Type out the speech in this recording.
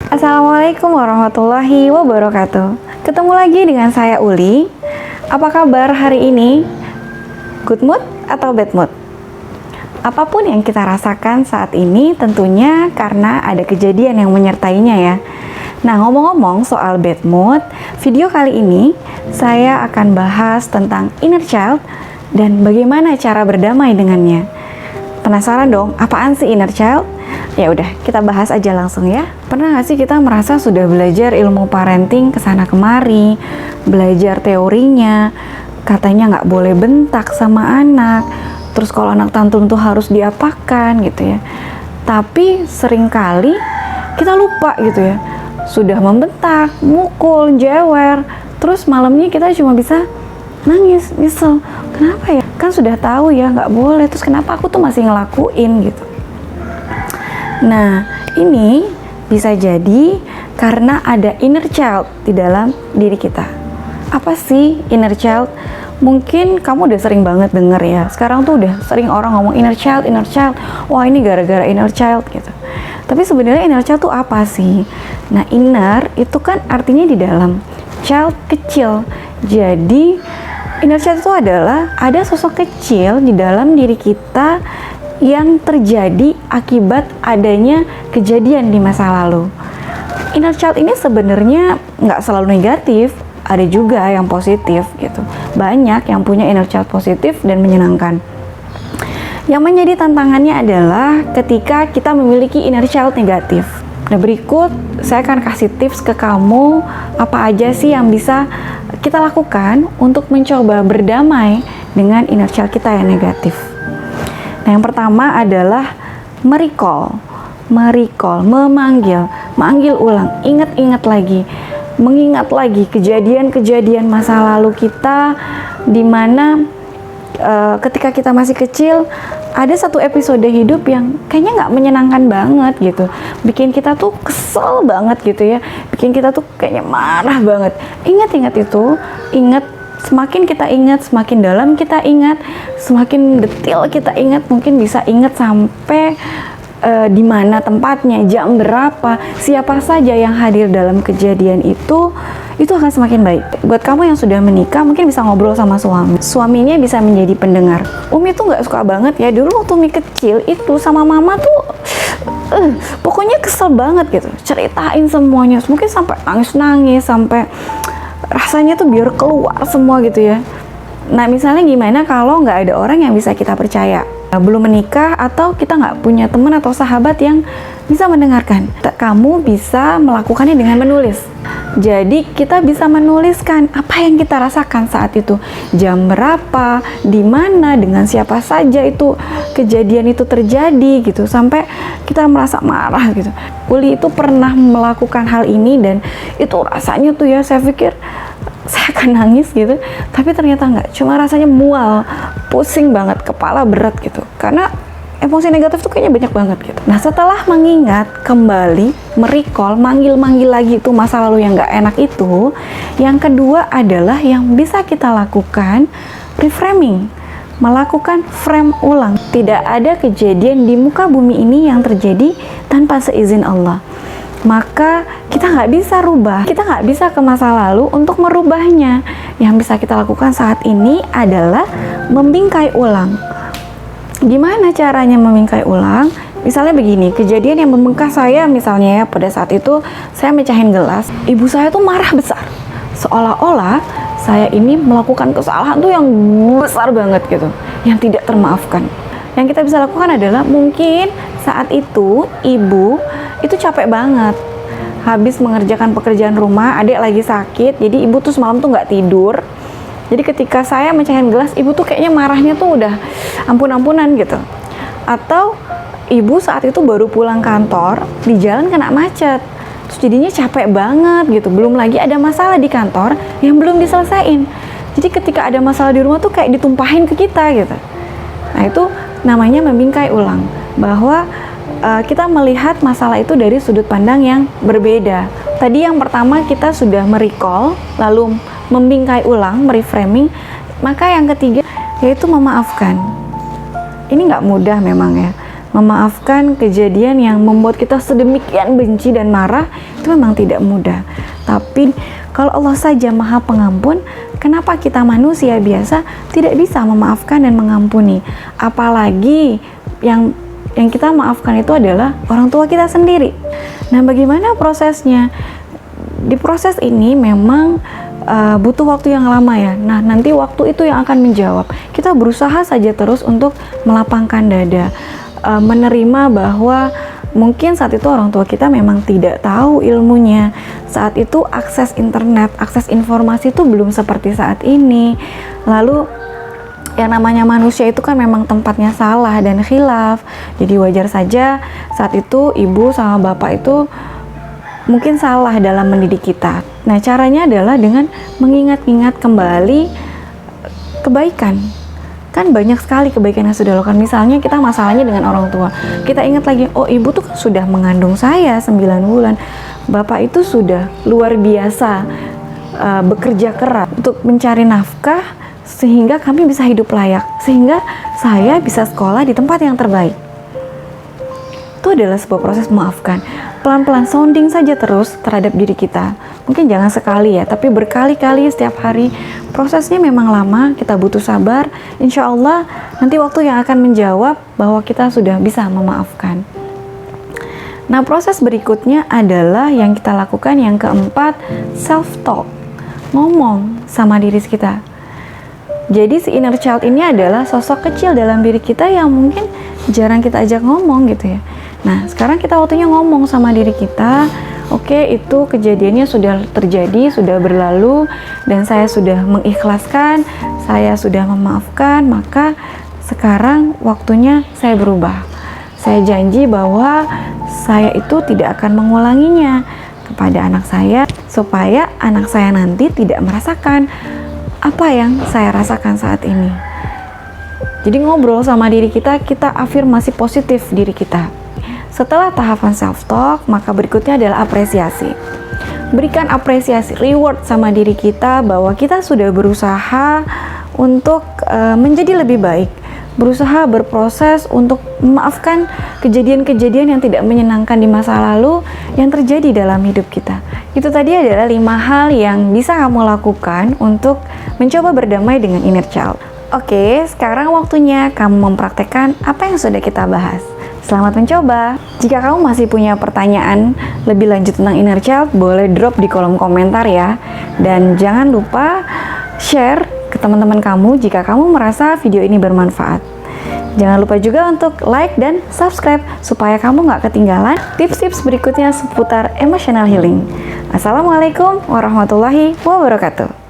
Assalamualaikum warahmatullahi wabarakatuh. Ketemu lagi dengan saya Uli. Apa kabar hari ini? Good mood atau bad mood? Apapun yang kita rasakan saat ini tentunya karena ada kejadian yang menyertainya ya. Nah, ngomong-ngomong soal bad mood, video kali ini saya akan bahas tentang inner child dan bagaimana cara berdamai dengannya. Penasaran dong, apaan sih inner child? Ya udah, kita bahas aja langsung ya. Pernah gak sih kita merasa sudah belajar ilmu parenting kesana kemari, belajar teorinya, katanya nggak boleh bentak sama anak, terus kalau anak tantrum tuh harus diapakan gitu ya. Tapi seringkali kita lupa gitu ya, sudah membentak, mukul, jewer, terus malamnya kita cuma bisa nangis, nyesel. Kenapa ya? Kan sudah tahu ya nggak boleh, terus kenapa aku tuh masih ngelakuin gitu. Nah, ini bisa jadi karena ada inner child di dalam diri kita. Apa sih inner child? Mungkin kamu udah sering banget denger ya. Sekarang tuh udah sering orang ngomong inner child, inner child. Wah, ini gara-gara inner child gitu. Tapi sebenarnya inner child tuh apa sih? Nah, inner itu kan artinya di dalam, child kecil. Jadi inner child itu adalah ada sosok kecil di dalam diri kita yang terjadi akibat adanya kejadian di masa lalu. Inner child ini sebenarnya nggak selalu negatif, ada juga yang positif gitu. Banyak yang punya inner child positif dan menyenangkan. Yang menjadi tantangannya adalah ketika kita memiliki inner child negatif. Nah, berikut saya akan kasih tips ke kamu apa aja sih yang bisa kita lakukan untuk mencoba berdamai dengan inner child kita yang negatif. Nah, yang pertama adalah merecall, memanggil ulang, ingat-ingat lagi, mengingat lagi kejadian-kejadian masa lalu kita di mana ketika kita masih kecil ada satu episode hidup yang kayaknya nggak menyenangkan banget gitu, bikin kita tuh kesel banget gitu ya, bikin kita tuh kayaknya marah banget. Ingat-ingat itu, ingat. Semakin kita ingat, semakin dalam kita ingat, semakin detail kita ingat, mungkin bisa ingat sampai di mana tempatnya, jam berapa, siapa saja yang hadir dalam kejadian itu akan semakin baik. Buat kamu yang sudah menikah, mungkin bisa ngobrol sama suaminya bisa menjadi pendengar. Umi tuh nggak suka banget ya, dulu waktu Umi kecil itu sama mama tuh pokoknya kesel banget gitu, ceritain semuanya, mungkin sampai nangis-nangis, sampai rasanya tuh biar keluar semua gitu ya. Nah, misalnya gimana kalau nggak ada orang yang bisa kita percaya, belum menikah, atau kita nggak punya teman atau sahabat yang bisa mendengarkan? Kamu bisa melakukannya dengan menulis. Jadi kita bisa menuliskan apa yang kita rasakan saat itu, jam berapa, di mana, dengan siapa saja itu kejadian itu terjadi gitu, sampai kita merasa marah gitu. Uli itu pernah melakukan hal ini dan itu rasanya tuh ya, saya pikir saya akan nangis gitu, tapi ternyata nggak, cuma rasanya mual, pusing banget, kepala berat gitu, karena emosi negatif tuh kayaknya banyak banget gitu. Nah, setelah mengingat kembali, merecall, manggil-manggil lagi itu masa lalu yang nggak enak itu, yang kedua adalah yang bisa kita lakukan reframing, melakukan frame ulang. Tidak ada kejadian di muka bumi ini yang terjadi tanpa seizin Allah. Maka kita nggak bisa rubah, kita nggak bisa ke masa lalu untuk merubahnya. Yang bisa kita lakukan saat ini adalah membingkai ulang. Gimana caranya membingkai ulang? Misalnya begini, kejadian yang membekas saya misalnya ya, pada saat itu saya mecahin gelas, ibu saya tuh marah besar, seolah-olah saya ini melakukan kesalahan tuh yang besar banget gitu, yang tidak termaafkan. Yang kita bisa lakukan adalah mungkin saat itu ibu itu capek banget, habis mengerjakan pekerjaan rumah, adik lagi sakit, jadi ibu tuh semalam tuh nggak tidur. Jadi ketika saya mecahin gelas, ibu tuh kayaknya marahnya tuh udah ampun-ampunan gitu. Atau ibu saat itu baru pulang kantor, di jalan kena macet, terus jadinya capek banget gitu. Belum lagi ada masalah di kantor yang belum diselesain. Jadi ketika ada masalah di rumah tuh kayak ditumpahin ke kita gitu. Nah, itu namanya membingkai ulang, bahwa kita melihat masalah itu dari sudut pandang yang berbeda. Tadi yang pertama kita sudah merecall, lalu membingkai ulang, mereframing. Maka yang ketiga yaitu memaafkan. Ini nggak mudah memang ya, Memaafkan kejadian yang membuat kita sedemikian benci dan marah itu memang tidak mudah. Tapi kalau Allah saja Maha Pengampun, kenapa kita manusia biasa tidak bisa memaafkan dan mengampuni? Apalagi yang kita maafkan itu adalah orang tua kita sendiri. Nah, bagaimana prosesnya? Di proses ini memang butuh waktu yang lama ya. Nah, nanti waktu itu yang akan menjawab. Kita berusaha saja terus untuk melapangkan dada, menerima bahwa mungkin saat itu orang tua kita memang tidak tahu ilmunya. Saat itu akses internet, akses informasi itu belum seperti saat ini. Lalu yang namanya manusia itu kan memang tempatnya salah dan khilaf. Jadi wajar saja saat itu ibu sama bapak itu mungkin salah dalam mendidik kita. Nah, caranya adalah dengan mengingat-ingat kembali kebaikan. Kan banyak sekali kebaikan yang sudah dilakukan. Misalnya kita masalahnya dengan orang tua. Kita ingat lagi, oh ibu tuh kan sudah mengandung saya 9 bulan. Bapak itu sudah luar biasa bekerja keras untuk mencari nafkah sehingga kami bisa hidup layak. Sehingga saya bisa sekolah di tempat yang terbaik. Itu adalah sebuah proses memaafkan. Pelan-pelan sounding saja terus terhadap diri kita. Mungkin jangan sekali ya, tapi berkali-kali setiap hari. Prosesnya memang lama, kita butuh sabar. Insya Allah nanti waktu yang akan menjawab bahwa kita sudah bisa memaafkan. Nah, proses berikutnya adalah yang kita lakukan yang keempat, self-talk. Ngomong sama diri kita. Jadi si inner child ini adalah sosok kecil dalam diri kita yang mungkin jarang kita ajak ngomong gitu ya. Nah, sekarang kita waktunya ngomong sama diri kita, oke, itu kejadiannya sudah terjadi, sudah berlalu, dan saya sudah mengikhlaskan, saya sudah memaafkan, maka sekarang waktunya saya berubah. Saya janji bahwa saya itu tidak akan mengulanginya kepada anak saya, supaya anak saya nanti tidak merasakan apa yang saya rasakan saat ini. Jadi ngobrol sama diri kita, kita afirmasi positif diri kita. Setelah tahapan self-talk, maka berikutnya adalah apresiasi. Berikan apresiasi, reward sama diri kita bahwa kita sudah berusaha untuk menjadi lebih baik. Berusaha berproses untuk memaafkan kejadian-kejadian yang tidak menyenangkan di masa lalu yang terjadi dalam hidup kita. Itu tadi adalah 5 hal yang bisa kamu lakukan untuk mencoba berdamai dengan inner child. Oke, sekarang waktunya kamu mempraktekkan apa yang sudah kita bahas. Selamat mencoba. Jika kamu masih punya pertanyaan lebih lanjut tentang inner child, boleh drop di kolom komentar ya. Dan jangan lupa share ke teman-teman kamu jika kamu merasa video ini bermanfaat. Jangan lupa juga untuk like dan subscribe supaya kamu nggak ketinggalan tips-tips berikutnya seputar emotional healing. Assalamualaikum warahmatullahi wabarakatuh.